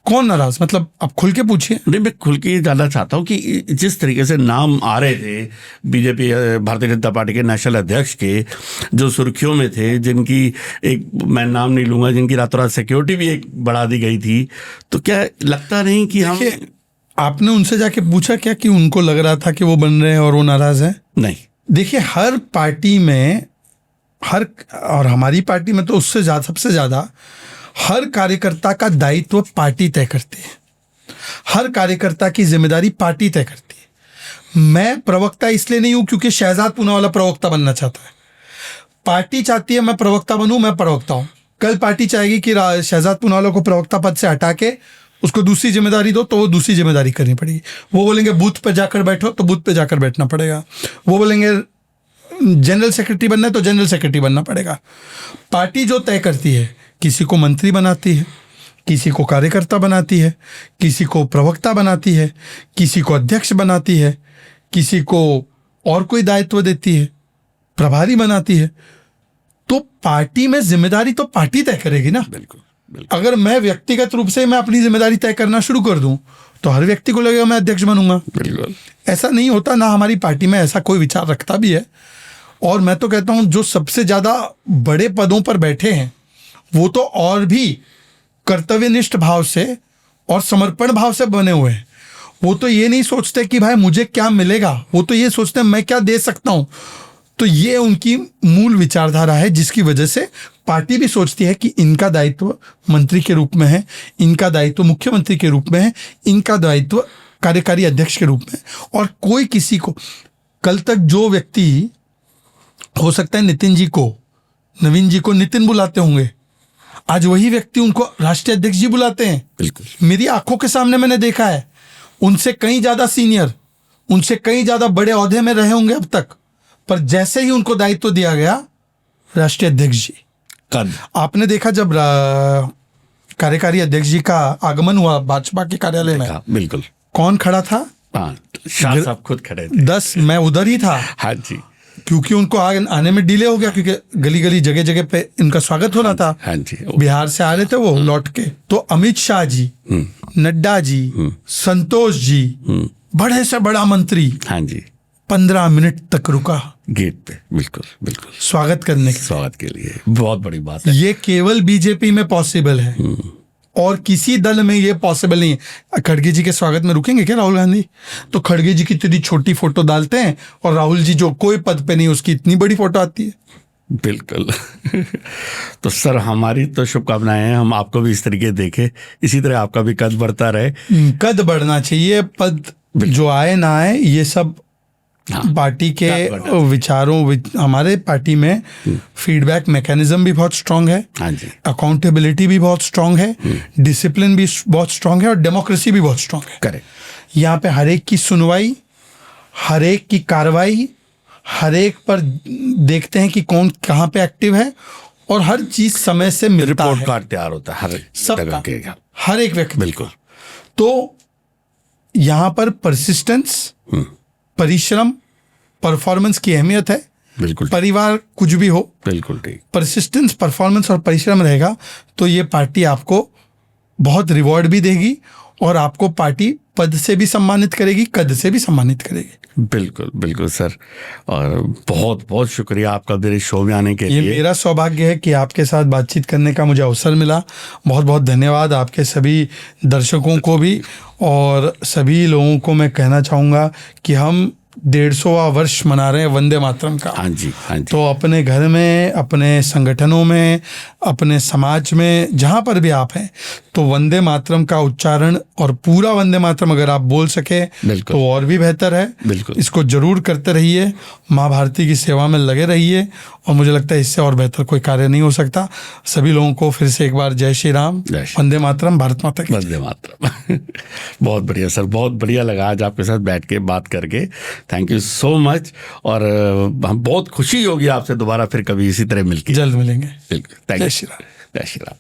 [SPEAKER 2] कौन नाराज? मतलब आप खुल के पूछिए।
[SPEAKER 1] नहीं, मैं खुल के ये जानना चाहता हूँ कि जिस तरीके से नाम आ रहे थे बीजेपी, भारतीय जनता पार्टी के नेशनल अध्यक्ष के, जो सुर्खियों में थे, जिनकी एक, मैं नाम नहीं लूंगा, जिनकी रातों रात सिक्योरिटी भी एक बढ़ा दी गई थी, तो क्या लगता नहीं कि हम...
[SPEAKER 2] आपने उनसे जाके पूछा क्या कि उनको लग रहा था कि वो बन रहे हैं और वो नाराज है?
[SPEAKER 1] नहीं।
[SPEAKER 2] देखिए, हर पार्टी में, और हमारी पार्टी में तो उससे ज्यादा, सबसे ज्यादा हर कार्यकर्ता का दायित्व पार्टी तय करती है। हर कार्यकर्ता की जिम्मेदारी पार्टी तय करती है। मैं प्रवक्ता इसलिए नहीं हूं क्योंकि शहजाद पूनावाला प्रवक्ता बनना चाहता है। पार्टी चाहती है मैं प्रवक्ता बनूं, मैं प्रवक्ता हूं। कल पार्टी चाहेगी कि शहजाद पूनावाला को प्रवक्ता पद से हटा के उसको दूसरी जिम्मेदारी दो, तो वो दूसरी जिम्मेदारी करनी पड़ेगी। वो बोलेंगे बूथ पे जाकर बैठो, तो बूथ पे जाकर बैठना पड़ेगा। वो बोलेंगे जनरल सेक्रेटरी बनना है, तो जनरल सेक्रेटरी बनना पड़ेगा। पार्टी जो तय करती है, किसी को मंत्री बनाती है, किसी को कार्यकर्ता बनाती है, किसी को प्रवक्ता बनाती है, किसी को अध्यक्ष बनाती है, किसी को और कोई दायित्व देती है, प्रभारी बनाती है। तो पार्टी में जिम्मेदारी तो पार्टी तय करेगी ना।
[SPEAKER 1] बिल्कुल।
[SPEAKER 2] अगर मैं व्यक्तिगत रूप से मैं अपनी जिम्मेदारी तय करना शुरू कर दूं, तो हर व्यक्ति को लगेगा मैं अध्यक्ष बनूंगा।
[SPEAKER 1] बिल्कुल
[SPEAKER 2] ऐसा नहीं होता ना, हमारी पार्टी में ऐसा कोई विचार रखता भी है। और मैं तो कहता हूं जो सबसे ज्यादा बड़े पदों पर बैठे हैं वो तो और भी कर्तव्यनिष्ठ भाव से और समर्पण भाव से बने हुए हैं। वो तो ये नहीं सोचते कि भाई मुझे क्या मिलेगा, वो तो ये सोचते हैं मैं क्या दे सकता हूं। तो ये उनकी मूल विचारधारा है, जिसकी वजह से पार्टी भी सोचती है कि इनका दायित्व मंत्री के रूप में है, इनका दायित्व मुख्यमंत्री के रूप में है, इनका दायित्व कार्यकारी अध्यक्ष के रूप में। और कोई किसी को, कल तक जो व्यक्ति, हो सकता है नितिन जी को, नवीन जी को नितिन बुलाते होंगे, आज वही व्यक्ति उनको राष्ट्रीय अध्यक्ष जी बुलाते हैं।
[SPEAKER 1] बिल्कुल
[SPEAKER 2] मेरी आंखों के सामने मैंने देखा है। उनसे कहीं ज्यादा सीनियर, उनसे कहीं ज्यादा बड़े ओहदे में रहे होंगे अब तक, पर जैसे ही उनको दायित्व दिया गया, राष्ट्रीय अध्यक्ष जी।
[SPEAKER 1] कद
[SPEAKER 2] आपने देखा जब कार्यकारी अध्यक्ष जी का आगमन हुआ भाजपा के कार्यालय में,
[SPEAKER 1] बिल्कुल
[SPEAKER 2] कौन खड़ा था?
[SPEAKER 1] हाँ, शाह साहब खुद खड़े थे।
[SPEAKER 2] 10 मैं उधर ही था।
[SPEAKER 1] हाँ जी,
[SPEAKER 2] क्योंकि उनको आने में डिले हो गया, क्योंकि गली गली जगह जगह पे इनका स्वागत होना था।
[SPEAKER 1] हाँ जी,
[SPEAKER 2] बिहार से आ रहे थे वो लौट के। तो अमित शाह जी, नड्डा जी, संतोष जी, बड़े से बड़ा मंत्री,
[SPEAKER 1] हाँ जी,
[SPEAKER 2] 15 मिनट तक रुका
[SPEAKER 1] गेट पे। बिल्कुल बिल्कुल,
[SPEAKER 2] स्वागत करने के
[SPEAKER 1] स्वागत के लिए। बहुत बड़ी बात है।
[SPEAKER 2] ये केवल बीजेपी में पॉसिबल है और किसी दल में ये पॉसिबल नहीं है। खड़गे जी के स्वागत में रुकेंगे क्या राहुल गांधी? तो खड़गे जी की इतनी छोटी फोटो डालते हैं और राहुल जी जो कोई पद पे नहीं उसकी इतनी बड़ी फोटो आती है।
[SPEAKER 1] बिल्कुल। तो सर हमारी तो शुभकामनाएं हैं, हम आपको भी इस तरीके देखें, इसी तरह आपका भी कद बढ़ता रहे।
[SPEAKER 2] कद बढ़ना चाहिए, पद जो आए ना आए ये सब पार्टी के विचारों हमारे पार्टी में फीडबैक मैकेनिज्म भी बहुत स्ट्रांग है,
[SPEAKER 1] हाँ जी,
[SPEAKER 2] अकाउंटेबिलिटी भी बहुत स्ट्रांग है, डिसिप्लिन भी बहुत स्ट्रांग है और डेमोक्रेसी भी बहुत स्ट्रांग है।
[SPEAKER 1] करेक्ट।
[SPEAKER 2] यहाँ पे हर एक की सुनवाई, हर एक की कार्रवाई, हर एक पर देखते हैं कि कौन कहाँ पे एक्टिव है और हर चीज समय से मिलता
[SPEAKER 1] रिपोर्ट
[SPEAKER 2] है।
[SPEAKER 1] कार्ड तैयार होता है हर
[SPEAKER 2] सबका,
[SPEAKER 1] के।
[SPEAKER 2] हर एक व्यक्ति।
[SPEAKER 1] बिल्कुल।
[SPEAKER 2] तो यहाँ पर परसिस्टेंस, परिश्रम, परफॉर्मेंस की अहमियत है।
[SPEAKER 1] बिल्कुल
[SPEAKER 2] परिवार कुछ भी हो,
[SPEAKER 1] बिल्कुल ठीक।
[SPEAKER 2] परसिस्टेंस, परफॉर्मेंस और परिश्रम रहेगा तो ये पार्टी आपको बहुत रिवॉर्ड भी देगी और आपको पार्टी पद से भी सम्मानित करेगी, कद से भी सम्मानित करेगी।
[SPEAKER 1] बिल्कुल बिल्कुल सर, और बहुत बहुत शुक्रिया आपका मेरे शो में आने के
[SPEAKER 2] ये
[SPEAKER 1] लिए।
[SPEAKER 2] मेरा सौभाग्य है कि आपके साथ बातचीत करने का मुझे अवसर मिला। बहुत बहुत धन्यवाद आपके सभी दर्शकों को भी, और सभी लोगों को मैं कहना चाहूँगा कि हम 150वां वर्ष मना रहे हैं वंदे मातरम का।
[SPEAKER 1] हाँ जी, हाँ जी।
[SPEAKER 2] तो अपने घर में, अपने संगठनों में, अपने समाज में, जहाँ पर भी आप हैं, तो वंदे मातरम का उच्चारण और पूरा वंदे मातरम अगर आप बोल सके
[SPEAKER 1] बिल्कुल।
[SPEAKER 2] तो और भी बेहतर है।
[SPEAKER 1] बिल्कुल।
[SPEAKER 2] इसको जरूर करते रहिए, माँ भारती की सेवा में लगे रहिए, और मुझे लगता है इससे और बेहतर कोई कार्य नहीं हो सकता। सभी लोगों को फिर से एक बार जय श्री राम,
[SPEAKER 1] जय श्री
[SPEAKER 2] वंदे मातरम, भारत माता की जय।
[SPEAKER 1] वंदे मातरम। बहुत बढ़िया सर, बहुत बढ़िया लगा आज आपके साथ बैठ के बात करके। थैंक यू सो मच, और हम बहुत खुशी होगी आपसे दोबारा फिर कभी इसी तरह मिलके।
[SPEAKER 2] जल्द मिलेंगे।
[SPEAKER 1] बिल्कुल, थैंक यू।
[SPEAKER 2] जय श्री राम।
[SPEAKER 1] जय श्री राम।